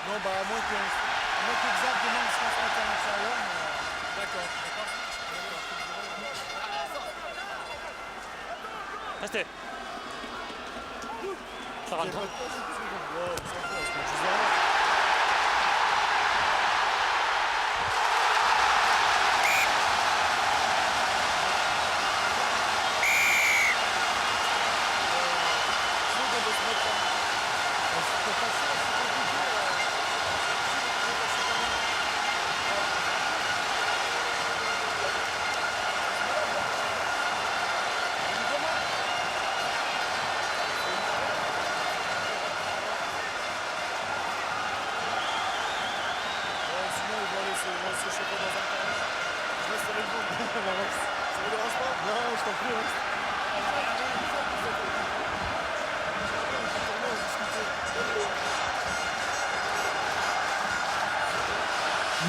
Non, bah à moins que Xav demande ce qu'on se mette à l'intérieur. D'accord. Restez. Ça rentre. Ouais, on s'en fout, on se met juste derrière.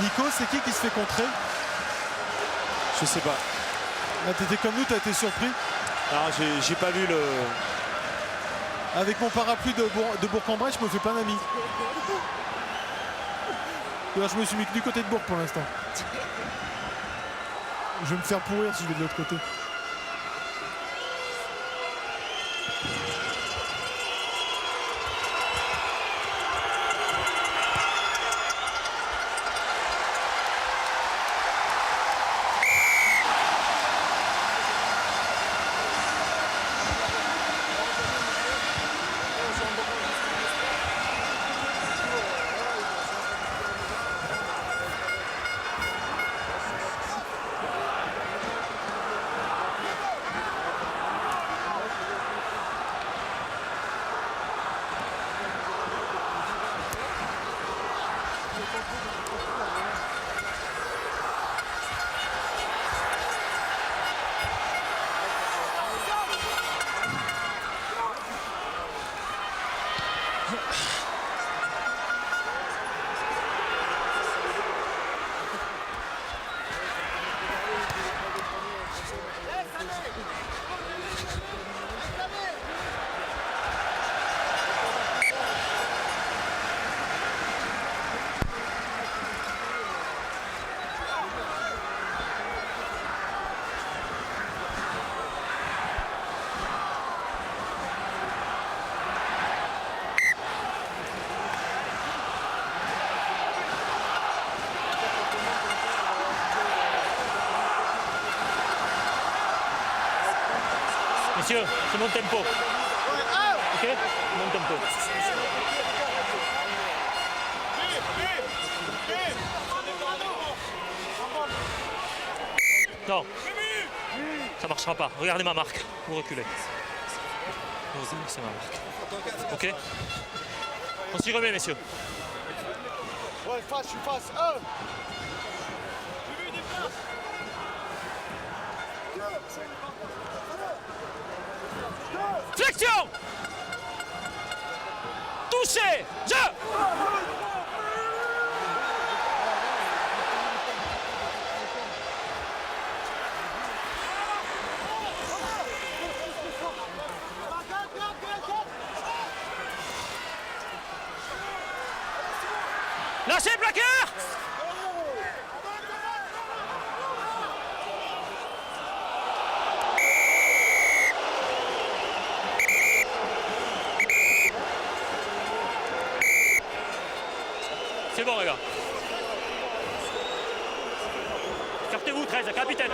Nico, c'est qui se fait contrer? Je sais pas. Là, t'étais comme nous, t'as été surpris? Alors, j'ai pas vu le. Avec mon parapluie de Bourg-en-Bresse, je me fais pas d'amis. D'ailleurs, je me suis mis que du côté de Bourg pour l'instant. Je vais me faire pourrir si je vais de l'autre côté. Messieurs, c'est mon tempo. Ok? Mon tempo. Non. Ça marchera pas. Regardez ma marque. Vous reculez. C'est ma marque. Ok? On s'y remet, messieurs. Ouais, face, je suis face. Flexion! Touché! Jeu! Lâchez, plaqueur! C'est bon, les gars. Écartez-vous, 13, capitaine.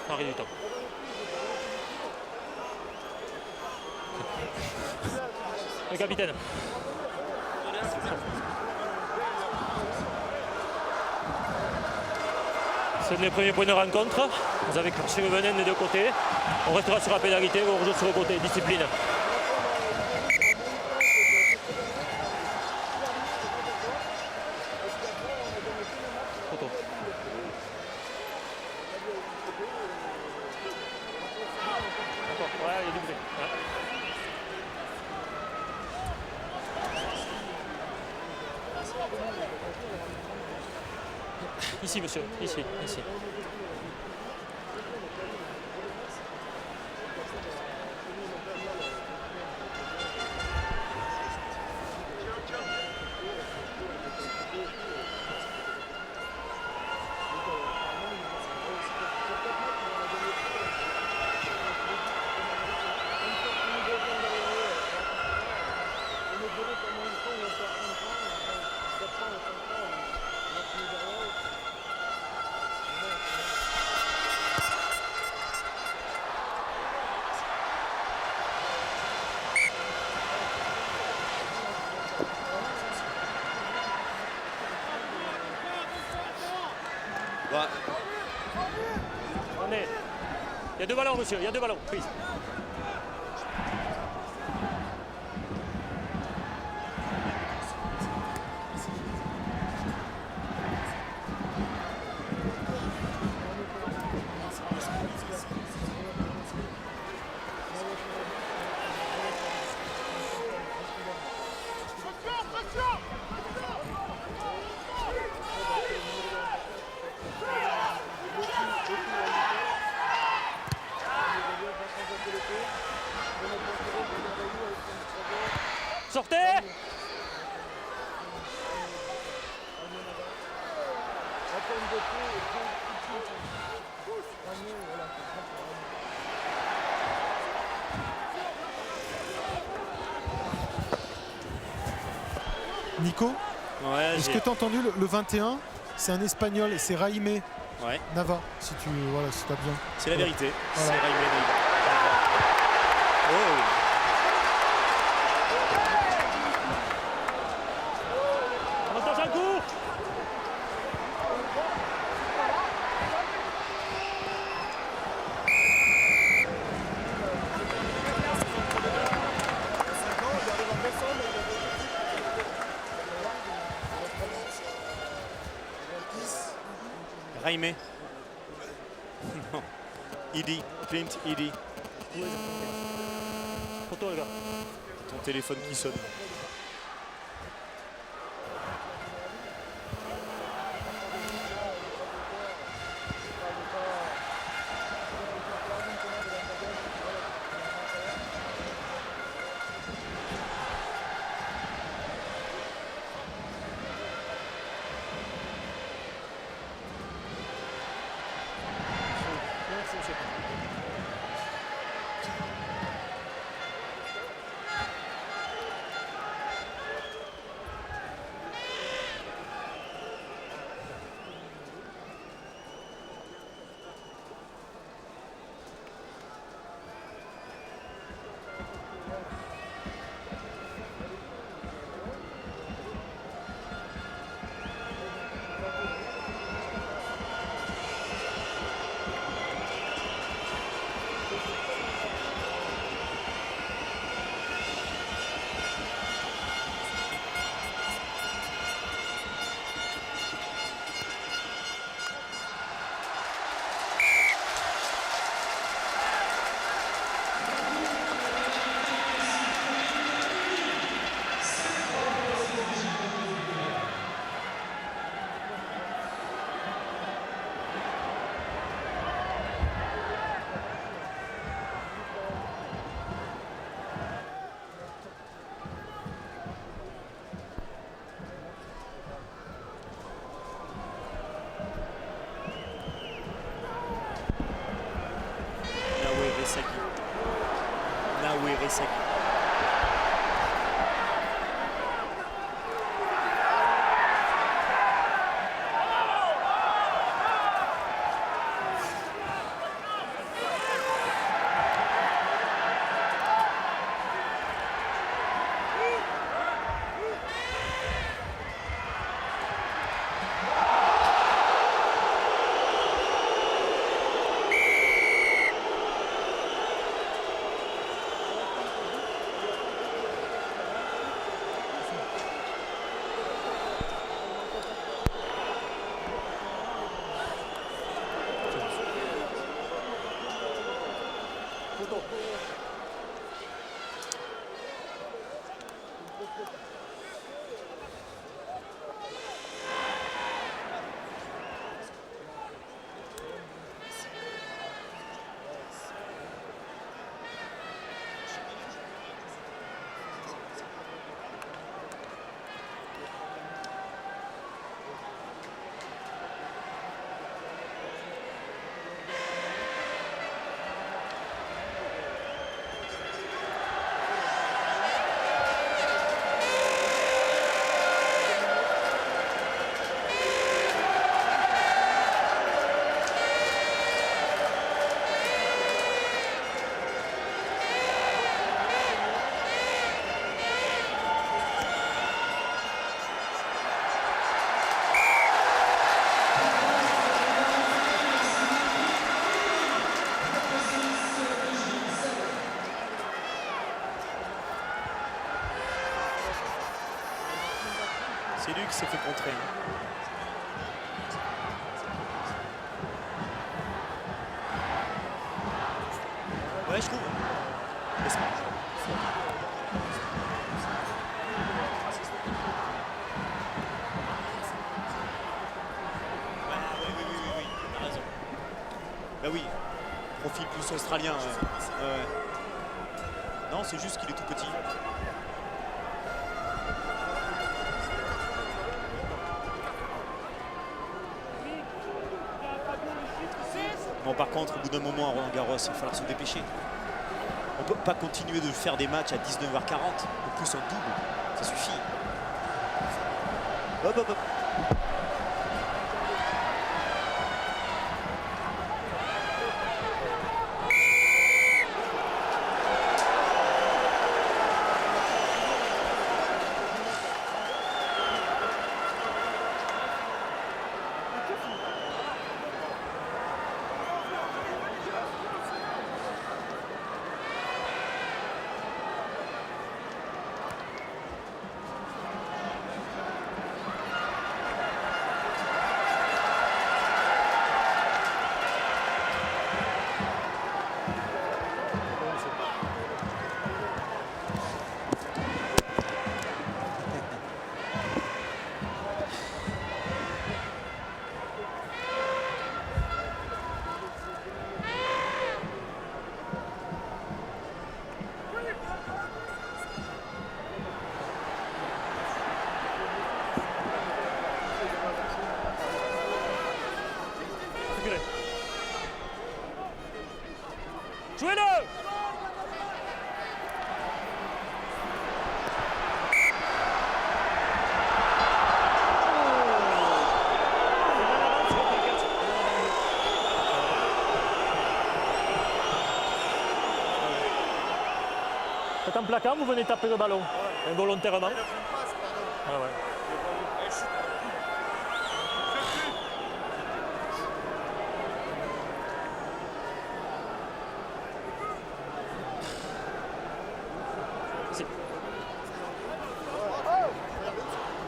Arrêt du temps. Le capitaine. C'est le premier point de rencontre. Vous avez craché le venin des deux côtés. On restera sur la pénalité, on rejoue sur le côté. Discipline. Photo. D'accord, ouais, il y a du bruit. Ouais. Ici, monsieur, ici. Il y a 2 ballons, monsieur, il y a 2 ballons, prise. Sortez! Nico, Ouais, est-ce que tu as entendu le 21? C'est un espagnol, c'est Raime ouais, Nava, si tu voilà, si as besoin. c'est la vérité. Voilà. C'est Raimé Nava. Oh. Avantage en cours! Raimé. Non. Idi. Clint Idi. Photo, les gars. Ton téléphone qui sonne. Naoué Ressaki. C'est lui qui s'est fait contrer. Ouais, je trouve. Laisse-moi. Oui, t'as raison. Bah oui, profil plus australien. Ouais. Ouais. Non, c'est juste qu'il est tout petit. Bon, par contre, au bout d'un moment à Roland Garros, il va falloir se dépêcher. On ne peut pas continuer de faire des matchs à 19h40. En plus, en double, ça suffit. Hop, hop, hop. Jouez-le! Faites un placard, vous venez taper le ballon. Involontairement. Ah ouais.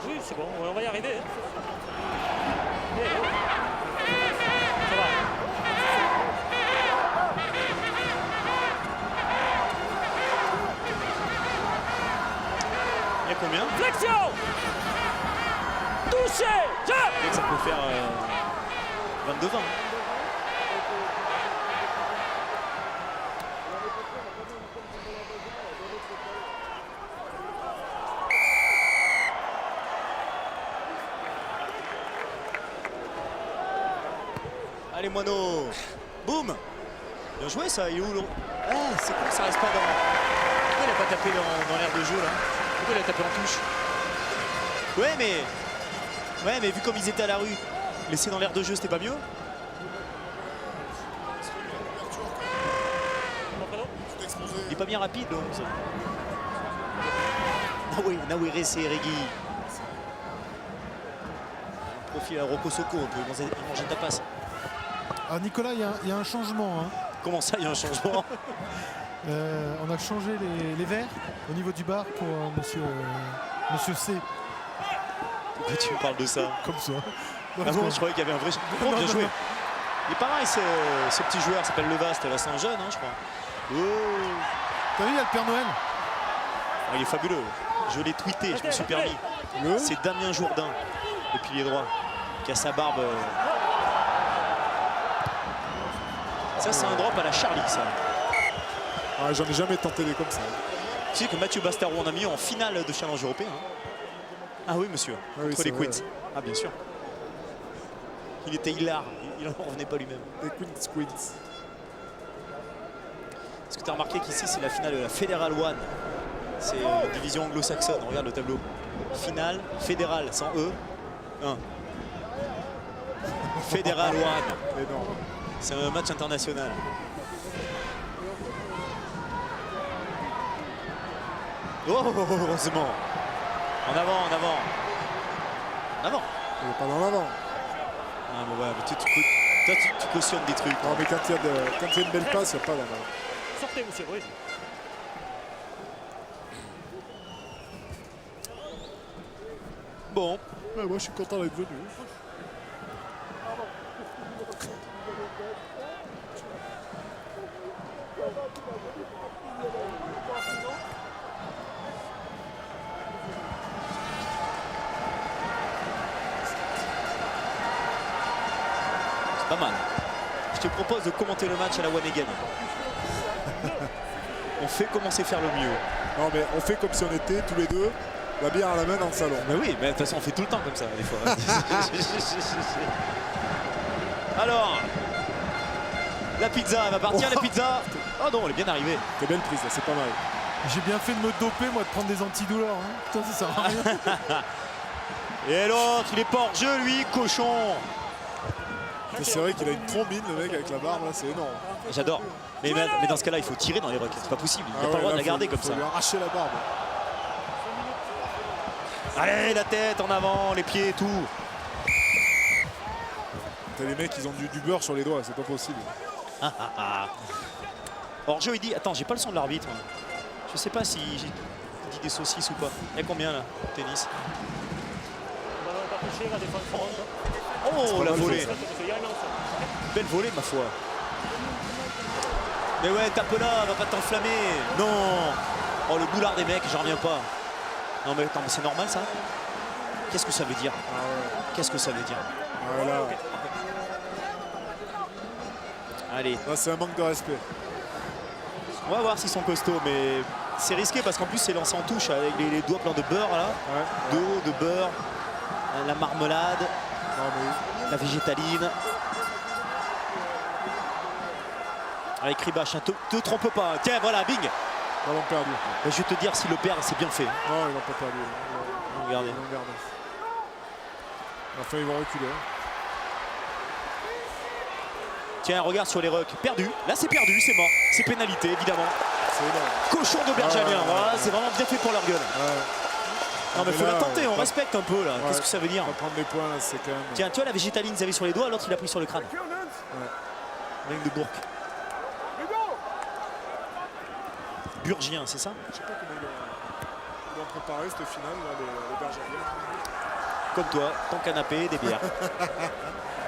Oui, c'est bon, on va y arriver. Allez, oh. Ça va. Il y a combien? Flexion! Touché! Jump! Ça peut faire 22-20. Allez, Moineau. Boum. Bien joué, ça. Il est où le... Ah, c'est cool, ça reste pas dans... Pourquoi il a pas tapé dans l'air de jeu, là? Pourquoi il a tapé en touche? Ouais, mais vu comme ils étaient à la rue, laisser dans l'air de jeu, c'était pas mieux? Il est pas bien rapide, le 11. Nawere Seregi. Profil à Rocco Socco, on peut manger ta passe. Alors Nicolas, il y a un changement. Hein. Comment ça, il y a un changement? On a changé les verres au niveau du bar pour monsieur C. Pourquoi tu me parles de ça? Comme ça. Ah bon, je croyais qu'il y avait un vrai... Oh, bien joué. Il est pas mal, ce petit joueur s'appelle Levast, c'est un jeune, hein, je crois. Oh. T'as vu, il y a le Père Noël. Ah, il est fabuleux. Je l'ai tweeté, je me suis permis. C'est Damien Jourdain, le pilier droit, qui a sa barbe. Ça, c'est un drop à la Charlie, ça. Ah, j'en ai jamais tenté des comme ça. Tu sais que Mathieu Bastaro en a mis en finale de challenge européen. Hein. Ah oui, monsieur, Ah oui, contre les c'est vrai. Queens. Ah, bien sûr. Il était hilar, il n'en revenait pas lui-même. Des Queens. Est-ce que tu as remarqué qu'ici, c'est la finale de la Federal One? C'est une division anglo-saxonne, regarde le tableau. Finale, fédérale, sans E. 1. Federal One. Énorme. C'est un match international. Oh, heureusement. En avant. En avant. Il est pas dans l'avant. Ah, mais ouais, mais toi, tu cautionnes des trucs. Non, mais quand il y a une belle passe, il n'y a pas dans l'avant. Sortez, monsieur, oui. bon. Ouais, moi je suis content d'être venu. C'est pas mal. Je te propose de commenter le match à la one again. On fait comme on sait faire le mieux. Non mais on fait comme si on était tous les deux la bière à la main dans le salon. Mais oui, mais de toute façon on fait tout le temps comme ça des fois. Alors, la pizza, elle va partir la pizza. Oh non, elle est bien arrivée. C'est belle prise là, c'est pas mal. J'ai bien fait de me doper, moi, de prendre des antidouleurs. Hein. Putain, ça sert à rien. Et l'autre, il est pas hors jeu lui, cochon. C'est vrai qu'il a une trombine le mec avec la barbe là, c'est énorme. J'adore. Mais dans ce cas-là, il faut tirer dans les rucks. C'est pas possible. Il n'a pas le droit de la garder comme ça. Il faut lui arracher la barbe. Allez, la tête en avant, les pieds, tout. T'as les mecs, ils ont du beurre sur les doigts, c'est pas possible. Hors jeu, il dit. Attends, j'ai pas le son de l'arbitre. Je sais pas si j'ai dit des saucisses ou pas. Il y a combien là, tennis? Oh, la volée. Belle volée, ma foi. Mais ouais, tape là, va pas t'enflammer. Non. Oh, le boulard des mecs, j'en reviens pas. Non, mais attends, mais c'est normal ça? Qu'est-ce que ça veut dire? Qu'est-ce que ça veut dire? Ah, là, Allez, là c'est un manque de respect. on va voir s'ils sont costauds, mais c'est risqué parce qu'en plus c'est lancé en touche avec les doigts pleins de beurre là. Ouais. D'eau, de beurre, la marmelade, Non, mais... la végétaline. Avec Kribash, hein, te trompe pas. Tiens, voilà, bing. Ballon perdu. Je vais te dire si le père c'est bien fait. Non, ils n'ont pas perdu. Regardez. Ils l'ont gardé. Enfin, ils vont reculer. Tiens, regarde sur les rucks. Perdu. Là, c'est perdu, c'est mort. C'est pénalité, évidemment. C'est énorme. Cochon de Berjalien. Ouais, Voilà, ouais. c'est vraiment bien fait pour leur gueule. Ouais. Non, mais faut là, la tenter. On pas- respecte un peu là. Ouais. Qu'est-ce que ça veut dire? On va prendre des points là, c'est quand même. Tiens, tu vois la végétaline qu'ils avaient sur les doigts, l'autre il a pris sur le crâne. Avec de Bourg. Burgien, c'est ça? Je sais pas comment ils ont préparé cette finale, là, les Bergeriens. Comme toi, ton canapé, des bières.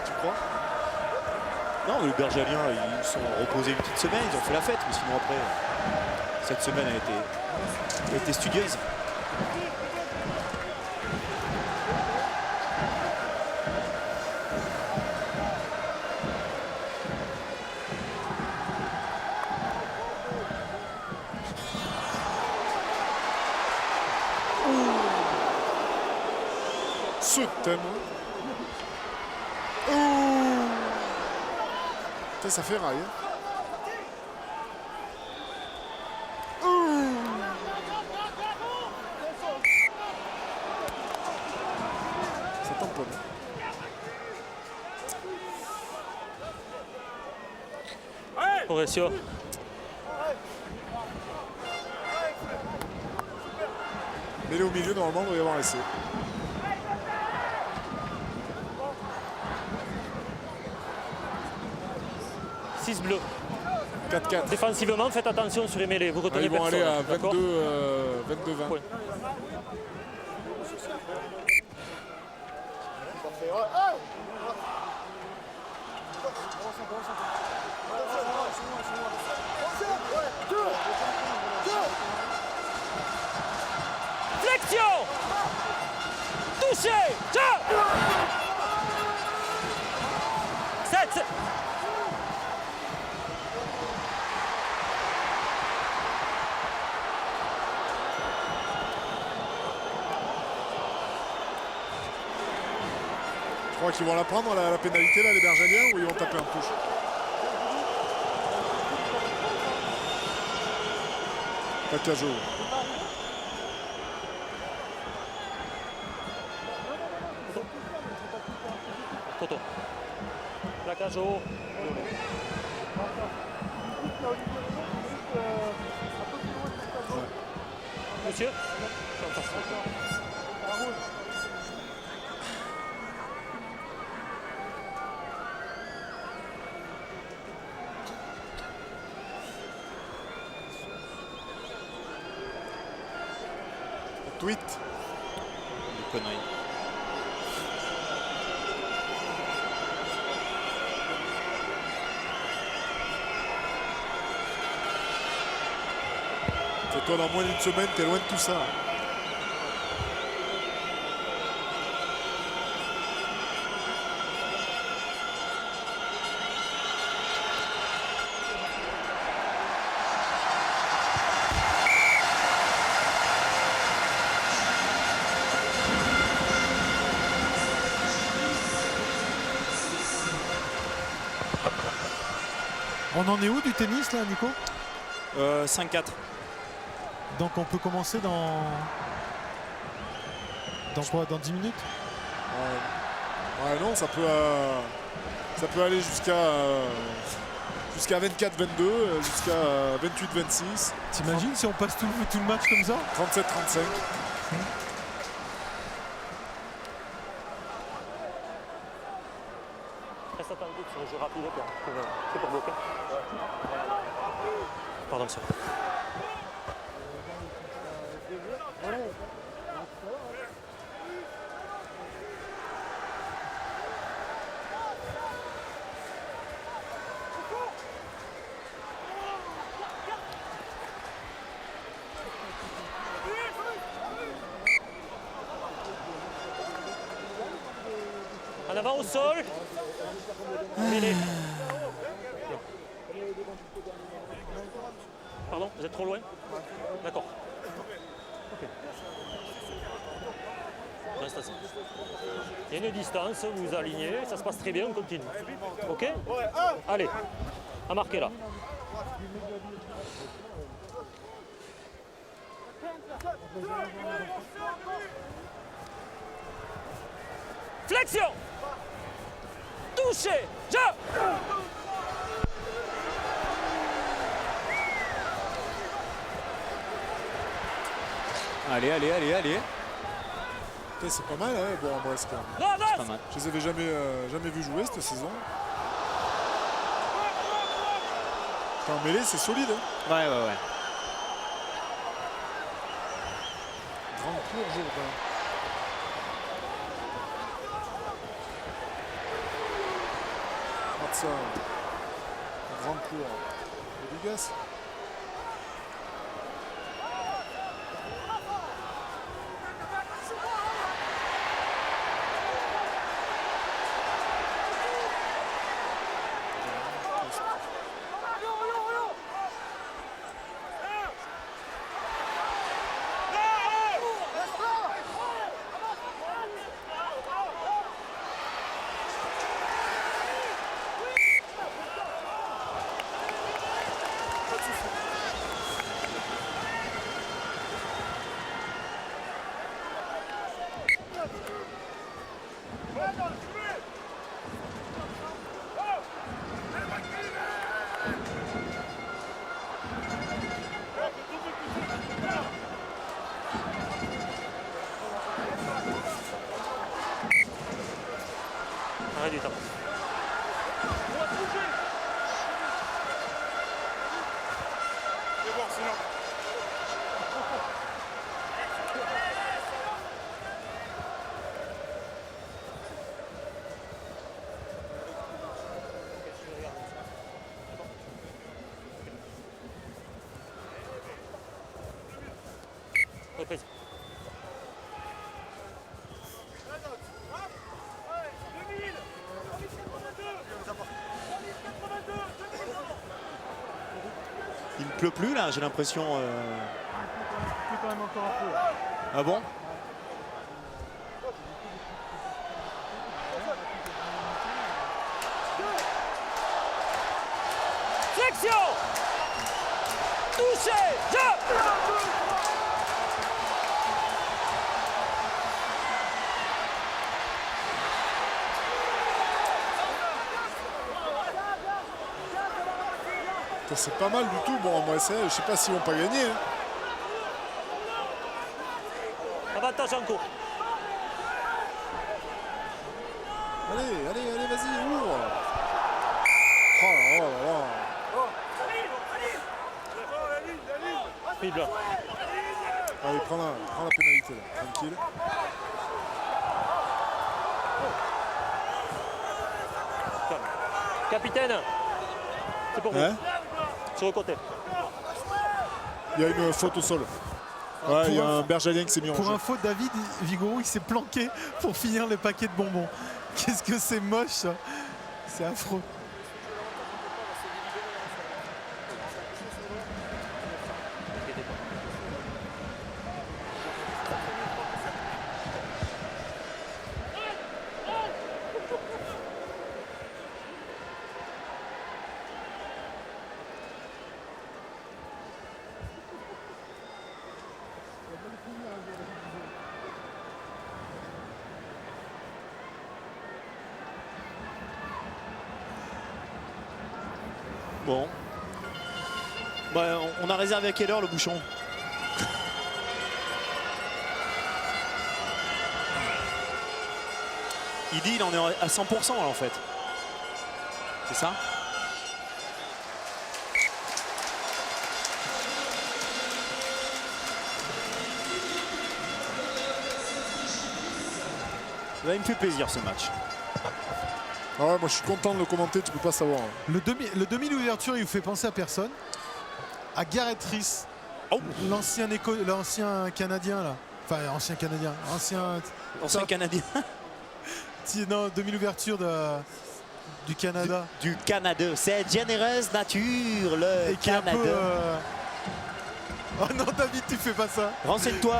Tu crois? Non, les Bergaliens, ils sont reposés une petite semaine, ils ont fait la fête, mais sinon après, cette semaine a été studieuse. Ce thème. Putain, ça fait rail. Ça tamponne. Horacio. Mais il est au milieu, normalement, il doit y avoir un essai. Six bleus. 4-4. Défensivement, faites attention sur les mêlées. Vous Ah, retenez ils vont personne. aller à d'accord 22-20. Ouais. Flexion. Touché. Ciao. 7. Je crois qu'ils vont la prendre, la pénalité, là, les Bergaliens, ou ils vont taper en touche. Pacajo. Toto. Plaquage au haut. Monsieur. Tweet. Des conneries. C'est toi, dans moins d'une semaine, t'es loin de tout ça. On en est où du tennis là, Nico? 5-4. Donc on peut commencer dans quoi? Dans 10 minutes? Ouais, non, ça peut aller jusqu'à 24-22, jusqu'à 28-26. T'imagines si on passe tout le match comme ça? 37-35. Reste attentif sur le jeu rapide pour bloquer. Pardon, monsieur. En avant au sol. Mêlée. Pardon, vous êtes trop loin? D'accord. Ok. Reste assis. Il y a une distance, vous vous alignez, ça se passe très bien, on continue. Ok? Allez, à marquer là. Flexion! Touché! Jeu! Allez, allez, allez, allez. C'est pas mal, hein, bon, en Brest, quand même. Non, non! Pas mal. Je les avais jamais vus jouer cette saison. En mêlée, c'est solide. Hein. Ouais, ouais, ouais. Grande cour, Jourdain. Regarde ça. Grande cour. Dédicace. Arrête du temps. Reprise. Il ne pleut plus là, j'ai l'impression. Quand même encore un peu. Ah bon? Flexion! Touché! Jeu! C'est pas mal du tout. Bon, moi, je sais pas s'ils vont pas gagner. Hein. Avantage en cours. Allez, allez, allez, vas-y, ouvre. Oh là là là. Fibre. Allez, prends la pénalité là, tranquille. Capitaine, c'est pour vous. Hein? Sur le côté. Il Il y a une faute au sol. Ouais, il y a un bergalien qui s'est mis en Pour jeu. info, David Vigouroux, il s'est planqué pour finir le paquet de bonbons. Qu'est-ce que c'est moche ça. C'est affreux. Bon. Bah, on a réservé à quelle heure le bouchon? Il dit il en est à 100% là, en fait. C'est ça? Là, il me fait plaisir ce match. Ah ouais, moi je suis content de le commenter, tu peux pas savoir. Le demi d'ouverture, il vous fait penser à personne. À Gareth Rees, l'ancien Canadien là. Enfin, ancien Canadien. Ancien Canadien. Non, demi d'ouverture du Canada. Du Canada. C'est généreuse nature, le Et qui est un Canada. peu. Oh non, David, tu fais pas ça. Renseigne-toi,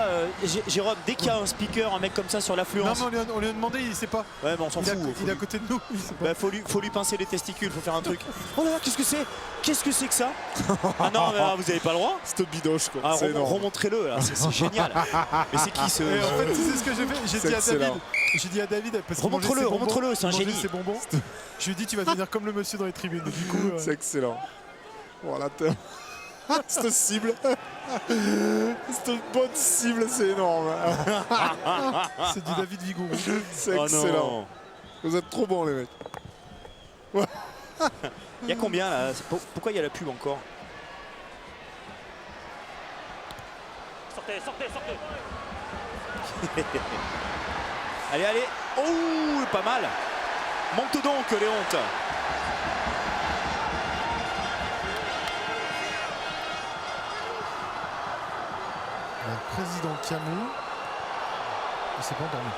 Jérôme, dès qu'il y a un speaker, un mec comme ça sur Non, l'affluence. mais on lui a demandé, il sait pas. Ouais, mais on s'en fout. Il est à côté de nous. Il sait pas. Bah, faut lui pincer les testicules, faut faire un truc. Oh là là, qu'est-ce que c'est? Qu'est-ce que c'est que ça? Ah non, mais là, vous avez pas le droit. Cette bidoche quoi. Ah, C'est énorme. remontrez-le, là, c'est génial. Mais c'est qui ce. Et en fait, tu sais ce que j'ai fait? excellent. J'ai dit à David, parce qu'il Remontre-le, remontre-le, c'est un génie. ses bonbons. Je lui ai dit, tu vas devenir comme le monsieur dans les tribunes. Du coup, C'est excellent. Voilà, cette cible. Cette bonne cible, c'est énorme. c'est du David Vigouroux. C'est Oh excellent. non. Vous êtes trop bons les mecs. Il y a combien là? Pourquoi il y a la pub encore? Sortez, sortez, sortez. Allez, allez. Oh, pas mal. Monte donc, Léonte. Le président Camus, il s'est pas endormi.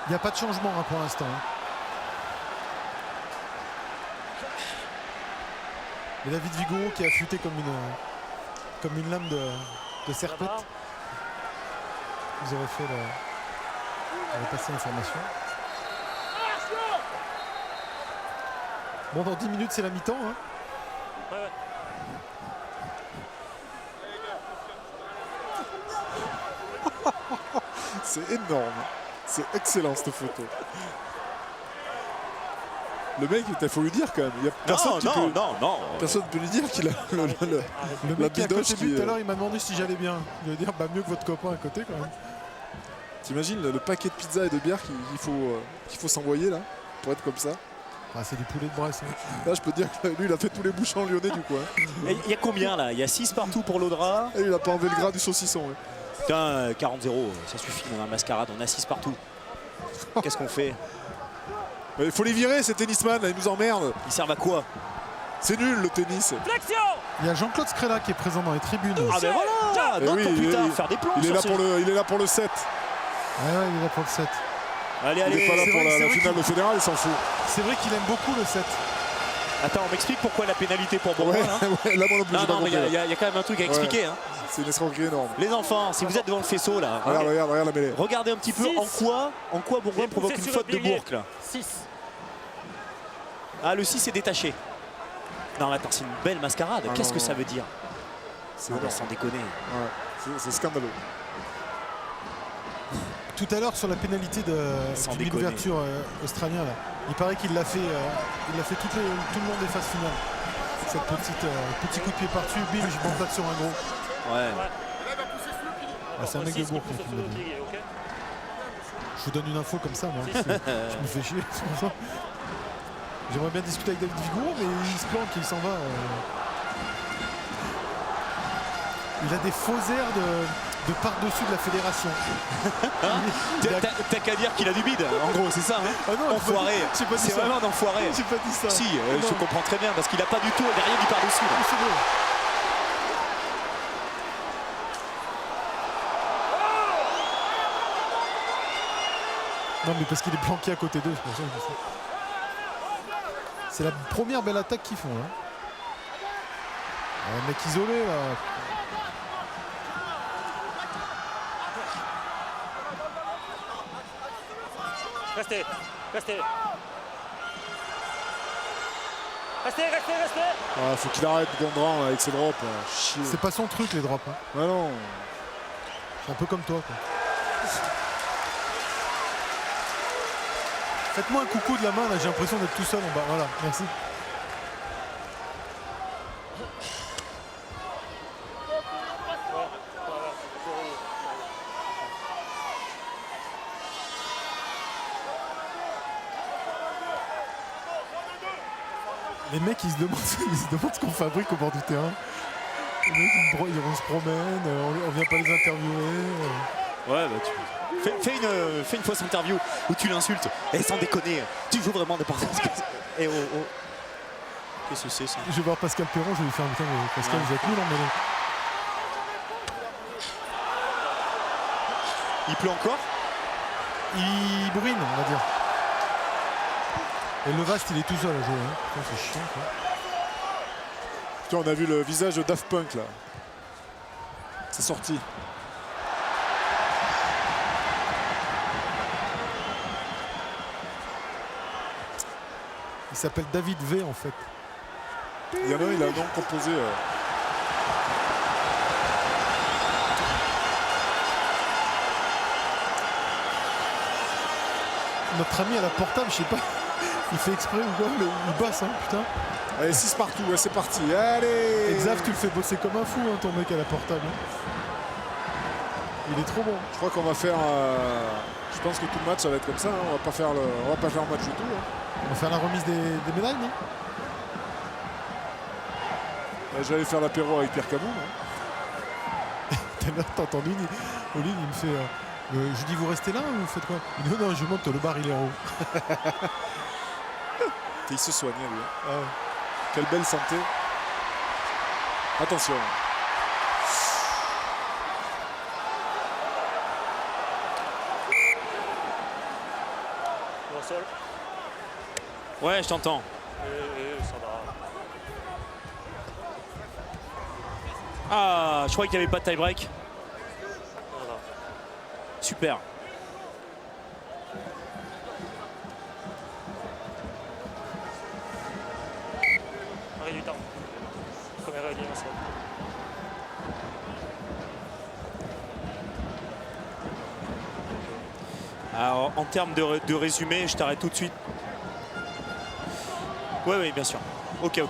Il n'y a pas de changement hein, pour l'instant. Hein. Et David Vigouroux qui a affûté comme une lame de serpette. Vous aurez fait on va passer l'information. Bon, dans 10 minutes, c'est la mi-temps. Hein. Ouais, ouais. C'est énorme. C'est excellent cette photo. Le mec, il faut lui dire quand même. Il y a personne qui peut... non. Personne ne peut lui dire qu'il a Le la mec qui est à bidoche côté de qui lui tout à est... l'heure, il m'a demandé si j'allais bien. Il va dire bah, mieux que votre copain à côté quand même. T'imagines le paquet de pizza et de bière qu'il faut s'envoyer là pour être comme ça. Ah, c'est du poulet de Bresse. Hein. Là, je peux te dire que lui, il a fait tous les bouchons lyonnais du coin. Il y a combien là? Il y a 6 partout pour l'Audra. Et il a pas enlevé le gras du saucisson. Ouais. Putain, 40-0, ça suffit dans la mascarade, on a 6 partout. Qu'est-ce qu'on fait? Il faut les virer, ces tennisman, là, ils nous emmerdent. Ils servent à quoi? C'est nul le tennis. Flexion. Il y a Jean-Claude Scrella qui est présent dans les tribunes. Ah ben voilà, Eh non, oui, pour plus tard, il- faire des plans Il est, sur là ce- pour il est là pour le 7. Ah ouais, il est là pour le 7. Allez, Il n'est pas là allez. pour vrai- c'est la vrai finale qu'il- de fédéral, il s'en fout. C'est vrai qu'il aime beaucoup le 7. Attends, on m'explique pourquoi la pénalité pour Bourgoin. Ouais, Hein. ouais, là, moi non plus, Non, j'ai pas non, mais compris. il y a quand même un truc à expliquer. Hein. C'est une escroquerie énorme. Les enfants, si vous êtes devant le faisceau là, Regarde la mêlée. regardez un petit peu Six. en quoi Bourgoin J'ai provoque poussé une sur faute le de pilier. Bourg là. 6. Ah, le 6 est détaché. Non, mais attends, c'est une belle mascarade. Ah, Qu'est-ce non, que non. ça veut dire? C'est Non, mais énorme. sans déconner. Ouais, c'est scandaleux. Tout à l'heure sur la pénalité Sans du déconner. d'ouverture australien là. Il paraît qu'il l'a fait, tout le long des phases finales. Cette petit coup de pied par-dessus, bim, je monte là sur un gros. Ouais. Ah, c'est un mec de Bourg. Pousse qui sur me le l'a dit. pilier, ok. Je vous donne une info comme ça, moi. Je me fais chier. c'est pour ça. J'aimerais bien discuter avec David Vigouroux, mais il se planque, il s'en va. Il a des faux airs de par-dessus de la fédération. T'as qu'à dire qu'il a du bide, en gros, c'est ça. Hein. Ah non, Enfoiré. j'ai pas dit C'est ça. vraiment un enfoiré. J'ai pas dit ça. Si, Non. je comprends très bien, parce qu'il n'a pas du tout derrière du par-dessus. là. C'est bon. Non mais parce qu'il est planqué à côté d'eux, c'est pour ça que je dis ça. C'est la première belle attaque qu'ils font. Hein. Un mec isolé là. Restez, restez. Restez, restez, restez. Ah, faut qu'il arrête Gondran là, avec ses drops. Là. Chier. C'est pas son truc les drops. Hein. Ah non. C'est un peu comme toi. Quoi. Faites-moi un coucou de la main là, j'ai l'impression d'être tout seul en bas. Voilà, merci. Les mecs ils se demandent ce qu'on fabrique au bord du terrain. Les mecs ils se promènent, on vient pas les interviewer. Ouais, bah tu fais une fausse interview où tu l'insultes. Et sans déconner, tu joues vraiment des parties. Et oh. Qu'est-ce que c'est ça? Je vais voir Pascal Perron, je vais lui faire un putain mais Pascal vous êtes nul en mêlée. Il pleut encore? Il bourrine on va dire. Et le Vast il est tout seul à jouer. Hein. Putain, c'est chiant quoi. Putain, on a vu le visage de Daft Punk là. C'est sorti. Il s'appelle David V en fait. Il y en a un, il a un nom composé. Notre ami à la portable, je sais pas, il fait exprès ou quoi, mais il bosse hein, putain. Allez, 6 partout, ouais, c'est parti. Allez. Xav, tu le fais bosser comme un fou hein, ton mec à la portable. Hein. Il est trop bon. Je crois qu'on va faire. Je pense que tout le match ça va être comme ça. Hein. On va pas faire le match du tout. Hein. On va faire la remise des médailles, non? J'allais faire l'apéro avec Pierre Camus. Hein. Tout à l'heure, t'as entendu, Oline, il me fait. Je dis, vous restez là ou vous faites quoi? Il dit, non, je monte, le bar il est en haut. Il se soignait lui. Ah ouais. Quelle belle santé. Attention. Au sol. Ouais, je t'entends. Ça va. Ah, je croyais qu'il n'y avait pas de tie-break. Voilà. Super. Arrêt du temps. Première réunion au sol. Alors, en termes de résumé, je t'arrête tout de suite. Oui, bien sûr. Ok.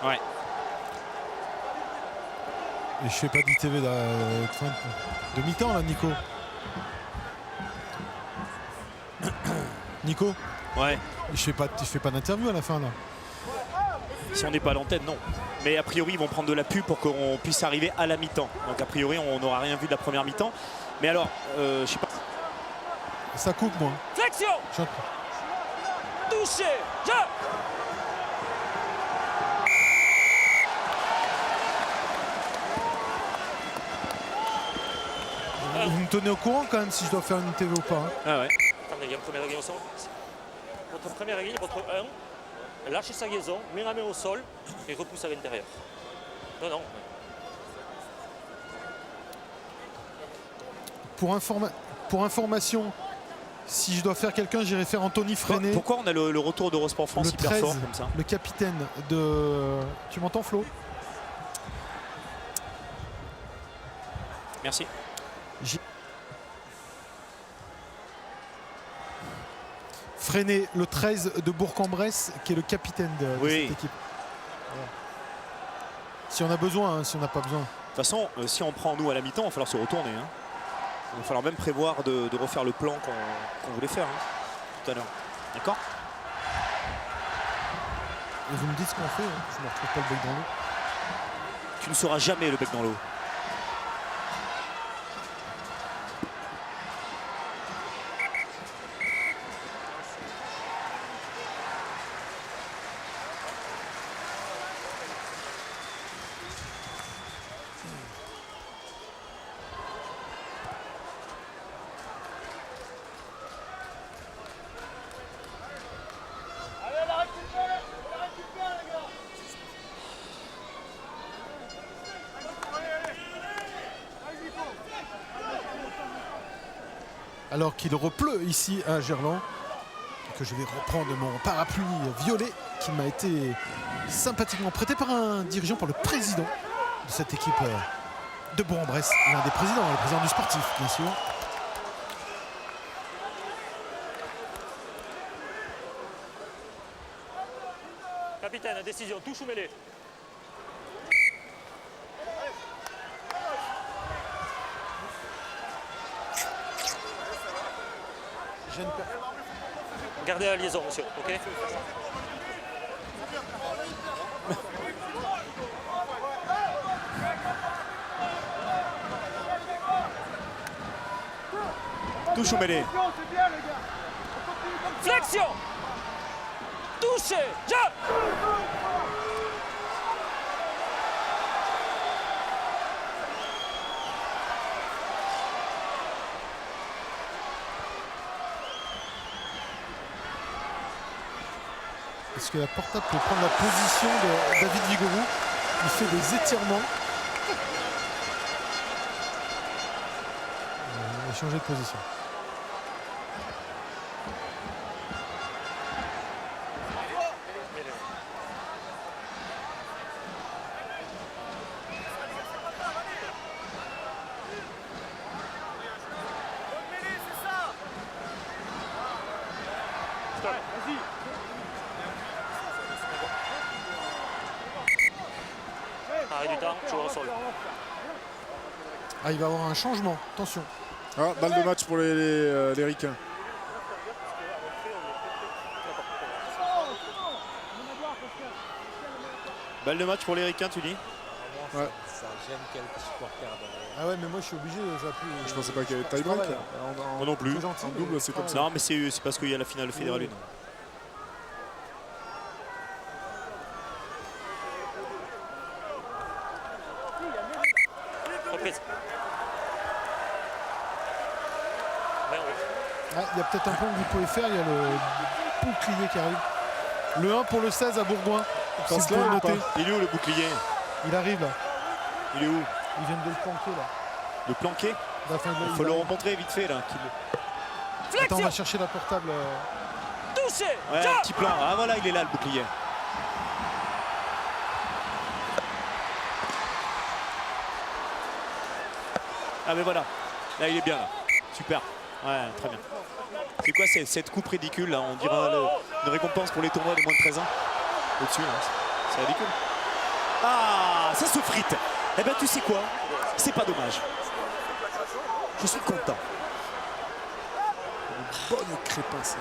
Ouais. Et je fais pas d'ITV de fin de mi-temps là, Nico. Nico, Ouais. je fais pas d'interview à la fin là. Si on n'est pas à l'antenne, non. Mais a priori, ils vont prendre de la pub pour qu'on puisse arriver à la mi-temps. Donc a priori, on n'aura rien vu de la première mi-temps. Mais alors, je sais pas. Ça coupe moi. Flexion. Chante. Touché. Jeu. Vous me tenez au courant quand même si je dois faire une TV ou pas. Hein. Ah ouais. Attendez, il y a une première ligne au sol. Votre première ligne, votre 1, lâchez sa liaison, met la main au sol et repousse à l'intérieur. Non. Pour information, si je dois faire quelqu'un, j'irai faire Anthony Freinet. Pourquoi on a le retour d'Eurosport France Le hyper 13, fort comme ça? le capitaine de... Tu m'entends Flo? Merci. Freinet, le 13 de Bourg-en-Bresse, qui est le capitaine de cette équipe. Voilà. Si on a besoin, hein, si on n'a pas besoin. De toute façon, si on prend nous à la mi-temps, il va falloir se retourner. Hein. Il va falloir même prévoir de refaire le plan qu'on voulait faire hein, tout à l'heure. D'accord? Et vous me dites ce qu'on fait, hein. Je ne me retrouve pas le bec dans l'eau. Tu ne sauras jamais le bec dans l'eau. Alors qu'il repleut ici à Gerland, et que je vais reprendre mon parapluie violet qui m'a été sympathiquement prêté par un dirigeant, par le président de cette équipe de Bourg-en-Bresse, l'un des présidents, le président du sportif bien sûr. Capitaine, décision, touche ou mêlée? Gardez la liaison, monsieur, ok? Touche ou mêlée. Flexion! Touché! Jump! Est-ce que la portable peut prendre la position de David Vigouroux? Il fait des étirements. Il va changer de position. Arrêt du temps, joueur au sol. Ah, il va y avoir un changement. Attention. Ah, balle de match pour les Ricains. Balle de match pour les Ricains, tu dis? Ouais. Ça gêne quelques supporters. Ah ouais, mais moi je suis obligé, j'appuie. Je pensais pas qu'il y avait tie-break. Ouais, Moi non plus. C'est gentil, En double, mais- c'est comme ça. Non, mais c'est parce qu'il y a la finale fédérale 1. Reprise. Ah, il y a peut-être un point que vous pouvez faire, il y a le bouclier qui arrive. Le 1 pour le 16 à Bourgoin. Si Passe vous pouvez là le ou pas? noter. Il est où le bouclier? Il arrive là. Il est où? Ils viennent de le planquer là. Le planqué? Enfin, Il faut le remontrer vite fait là. Attends, on va chercher la portable. Touché! Ouais, un Jump! petit plan. Ah voilà, il est là le bouclier. Ah mais voilà. Là il est bien là. Super. Ouais, très bien. C'est quoi cette coupe ridicule là? On dira une récompense pour les tournois des moins de 13 ans. Au-dessus là. C'est ridicule. Ah, ça se frite. Eh ben tu sais quoi? C'est pas dommage. Je suis content. Bonne crépasse.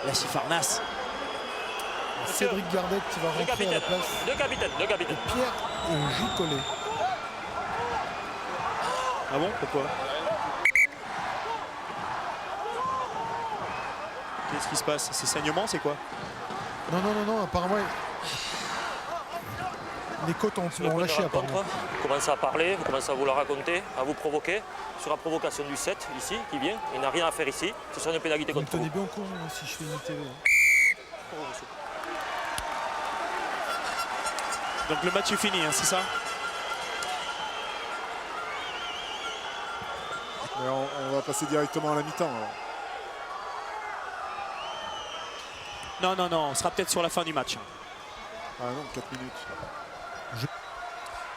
La Chifarnas. Cédric Gardette qui va Le rentrer à la capitaine, place le capitaine, le capitaine. de Pierre Gicollet. Ah bon? Pourquoi? Qu'est-ce qui se passe? C'est saignement, c'est quoi? Non, apparemment les côtes ont Le point de lâché apparemment. rencontre, vous commencez à parler, vous commencez à vous la raconter, à vous provoquer. Sur la provocation du 7 ici, qui vient, il n'a rien à faire ici. Ce sera une pénalité Vous me contre vous. tenez bien au courant hein, si je fais une TV. Donc le match est fini, hein, c'est ça? Mais on va passer directement à la mi-temps. alors. Non, on sera peut-être sur la fin du match. Ah non, 4 minutes.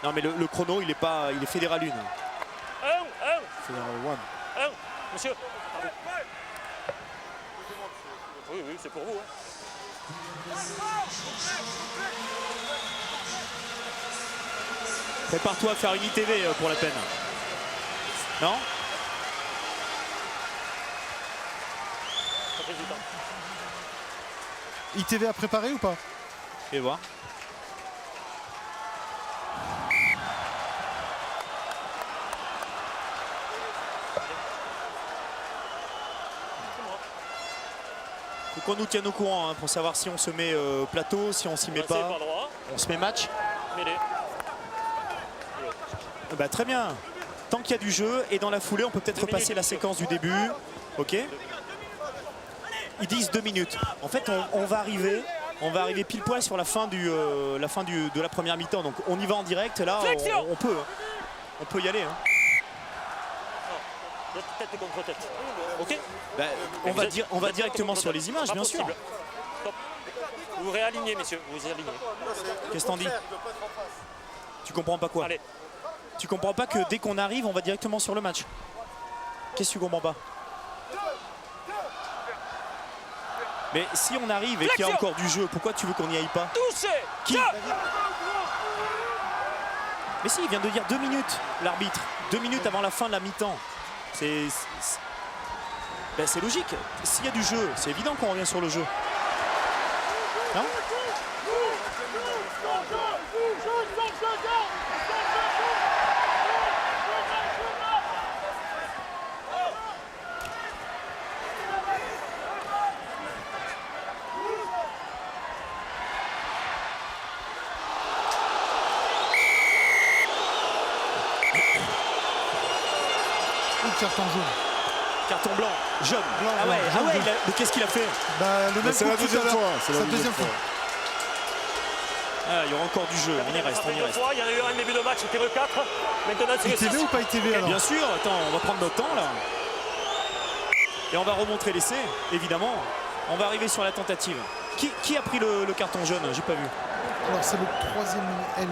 Non mais le chrono, il est fédéral 1. Fédéral 1. Monsieur. Oui, c'est pour vous. Hein. Prépare-toi à faire une ITV pour la peine. Non? Reprise du temps. ITV a préparé ou pas? Et voir. Faut qu'on nous tienne au courant hein, pour savoir si on se met plateau, si on s'y met pas. On se met match. Bah, très bien. Tant qu'il y a du jeu et dans la foulée, on peut peut-être repasser la séquence du début. Ok. Ils disent 2 minutes. En fait, on va arriver pile poil sur la fin de la première mi-temps. Donc on y va en direct. Là, on peut y aller. Hein. Tête contre tête. Ok. Bah, on va directement sur les images, bien sûr. Stop. Vous réalignez, messieurs. Vous réalignez. Qu'est-ce que t'en dis? Tu comprends pas quoi? Allez. Tu comprends pas que dès qu'on arrive, on va directement sur le match? Qu'est-ce que tu comprends pas? Mais si on arrive et qu'il y a encore du jeu, pourquoi tu veux qu'on n'y aille pas? Touché. Qui? Mais si, il vient de dire 2 minutes, l'arbitre. 2 minutes avant la fin de la mi-temps. C'est logique. S'il y a du jeu, c'est évident qu'on revient sur le jeu. Non? Carton jaune. Carton blanc, jaune. Mais qu'est-ce qu'il a fait? Bah, le même c'est la deuxième fois. C'est la deuxième fois. Ah, il y aura encore du jeu, on y reste. Il y en a eu un début de match, c'était le 4. Maintenant, c'est le 6. ITV ou pas ITV alors? Bien sûr, attends, on va prendre notre temps là. Et on va remontrer l'essai, évidemment. On va arriver sur la tentative. Qui a pris le carton jaune? J'ai pas vu. Alors c'est le 3e L.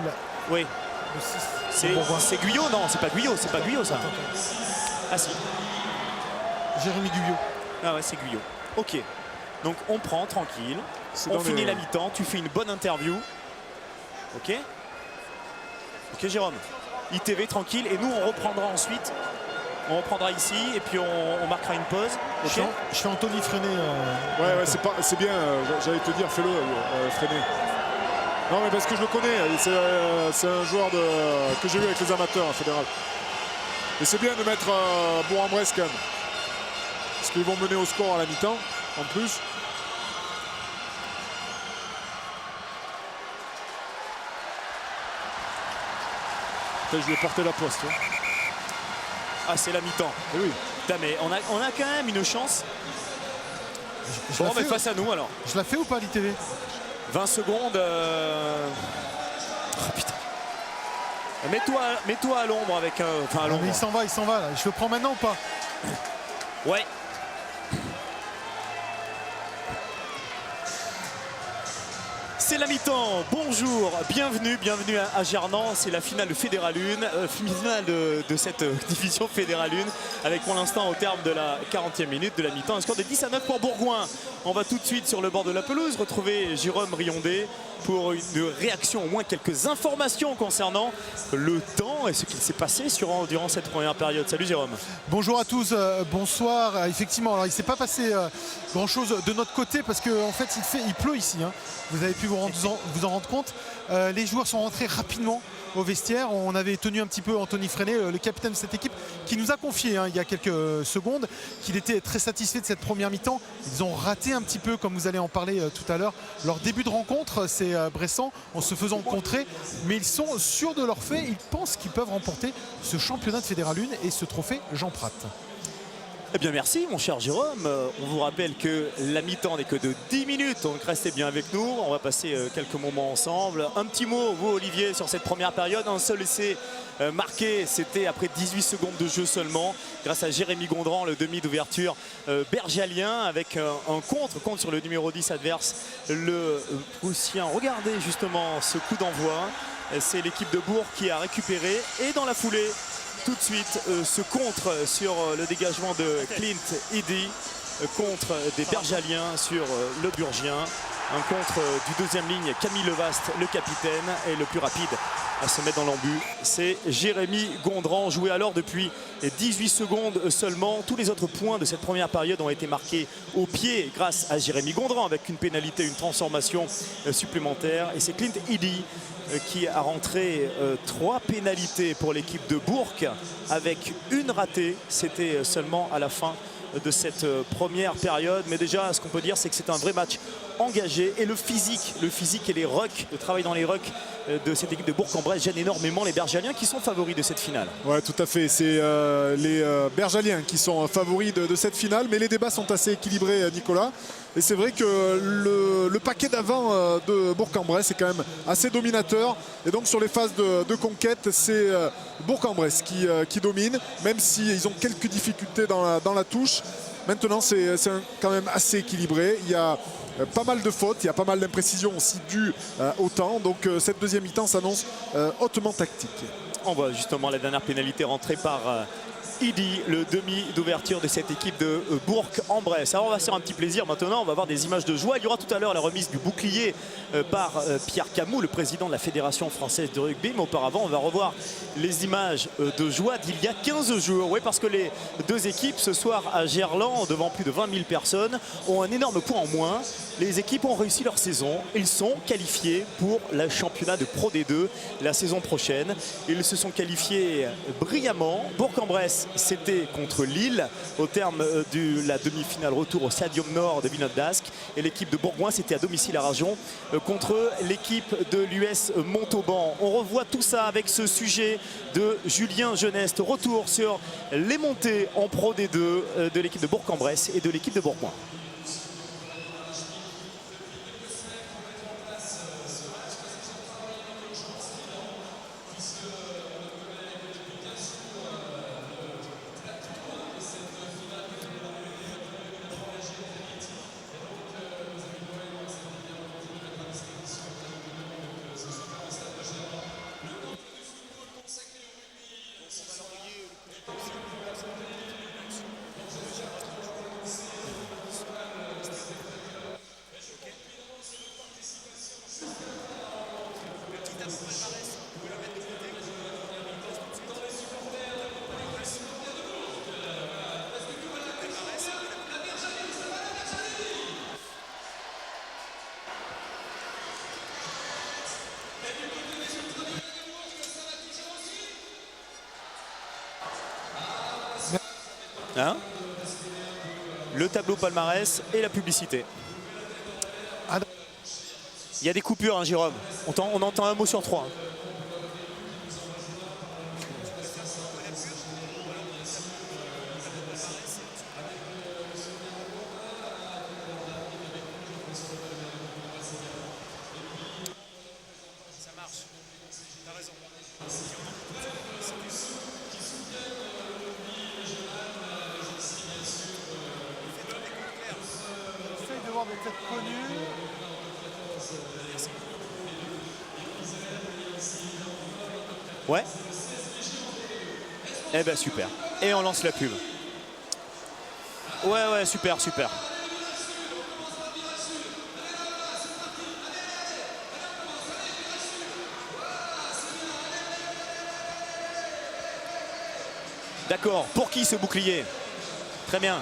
Oui. Le 6. C'est Guyot? Non, c'est pas Guyot, ça. Ah si. Jérémy Guyot. Ah ouais, c'est Guyot. Ok. Donc on prend tranquille. On finit la mi-temps. Tu fais une bonne interview. Ok. Ok Jérôme. ITV tranquille. Et nous on reprendra ensuite. On reprendra ici et puis on marquera une pause. Okay. Je fais Anthony Freinet. Ouais, c'est bien. J'allais te dire, fais-le, Freinet. Non mais parce que je le connais. C'est un joueur que j'ai eu avec les amateurs en fédéral. Et c'est bien de mettre Bourg-en-Bresse quand même. Parce qu'ils vont mener au score à la mi-temps, en plus. Je vais porter la poste. Hein. Ah, c'est la mi-temps. Oui. Putain, mais on a quand même une chance. Bon, mais face à nous alors. Je la fais ou pas l'ITV? 20 secondes. Oh putain. Mets-toi à l'ombre avec un. Enfin, à l'ombre. Mais il s'en va là. Je le prends maintenant ou pas? Ouais. C'est la mi-temps, bonjour, bienvenue à Gerland, c'est la finale de Fédéral 1, finale de cette division Fédéral 1, avec pour l'instant au terme de la 40e minute de la mi-temps, un score de 10-9 pour Bourgoin. On va tout de suite sur le bord de la pelouse retrouver Jérôme Riondé pour une réaction, au moins quelques informations concernant le temps et ce qu'il s'est passé durant cette première période. Salut Jérôme. Bonjour à tous, bonsoir. Effectivement, alors il ne s'est pas passé grand chose de notre côté parce qu'en fait il pleut ici. Hein. Vous avez pu vous en rendre compte. Les joueurs sont rentrés rapidement au vestiaire. On avait tenu un petit peu Anthony Freinet, le capitaine de cette équipe, qui nous a confié il y a quelques secondes qu'il était très satisfait de cette première mi-temps. Ils ont raté un petit peu, comme vous allez en parler tout à l'heure, leur début de rencontre, c'est Bressan, en se faisant contrer. Mais ils sont sûrs de leur fait. Ils pensent qu'ils peuvent remporter ce championnat de Fédéral 1 et ce trophée Jean Prat. Eh bien merci mon cher Jérôme, on vous rappelle que la mi-temps n'est que de 10 minutes, donc restez bien avec nous, on va passer quelques moments ensemble. Un petit mot, vous Olivier, sur cette première période, un seul essai marqué, c'était après 18 secondes de jeu seulement, grâce à Jérémy Gondran, le demi d'ouverture bergalien, avec un contre sur le numéro 10 adverse, le Prussien. Regardez justement ce coup d'envoi, c'est l'équipe de Bourg qui a récupéré, et dans la foulée, tout de suite, ce contre sur le dégagement de Clint Eddy contre des Bergaliens sur le Burgien. Un contre du deuxième ligne, Camille Levaste, le capitaine, et le plus rapide à se mettre dans l'embut, c'est Jérémy Gondran, joué alors depuis 18 secondes seulement. Tous les autres points de cette première période ont été marqués au pied grâce à Jérémy Gondran, avec une pénalité, une transformation supplémentaire. Et c'est Clint Eddy qui a rentré 3 pénalités pour l'équipe de Bourg, avec une ratée. C'était seulement à la fin de cette première période. Mais déjà, ce qu'on peut dire, c'est que c'est un vrai match engagé. Et le physique et les rucks, le travail dans les rucks de cette équipe de Bourg-en-Bresse gêne énormément les Bergaliens qui sont favoris de cette finale. Ouais, tout à fait. C'est les Bergaliens qui sont favoris de cette finale. Mais les débats sont assez équilibrés, Nicolas. Et c'est vrai que le paquet d'avant de Bourg-en-Bresse est quand même assez dominateur. Et donc sur les phases de conquête, c'est Bourg-en-Bresse qui domine, même s'ils ont quelques difficultés dans la touche. Maintenant, c'est quand même assez équilibré. Il y a pas mal de fautes, il y a pas mal d'imprécisions aussi dues au temps. Donc cette deuxième mi-temps s'annonce hautement tactique. On voit justement la dernière pénalité rentrée par Eddy, le demi d'ouverture de cette équipe de Bourg-en-Bresse. Alors on va se faire un petit plaisir maintenant, on va voir des images de joie. Il y aura tout à l'heure la remise du bouclier par Pierre Camus, le président de la Fédération française de rugby. Mais auparavant, on va revoir les images de joie d'il y a 15 jours. Oui, parce que les deux équipes ce soir à Gerland, devant plus de 20 000 personnes, ont un énorme point en moins. Les équipes ont réussi leur saison. Ils sont qualifiés pour le championnat de Pro D2 la saison prochaine. Ils se sont qualifiés brillamment. Bourg-en-Bresse, c'était contre Lille au terme de la demi-finale retour au Stadium Nord de Villeneuve d'Ascq. Et l'équipe de Bourgoin, c'était à domicile à Rajon contre l'équipe de l'US Montauban. On revoit tout ça avec ce sujet de Julien Geneste. Retour sur les montées en Pro D2 de l'équipe de Bourg-en-Bresse et de l'équipe de Bourgoin. Hein? Le tableau palmarès et la publicité. Il y a des coupures, hein, Jérôme. On entend un mot sur 3. Ça marche. T'as raison. Essaye de voir des têtes connues. Ouais. Eh ben super. Et on lance la pub. Ouais, super. D'accord. Pour qui ce bouclier? Très bien.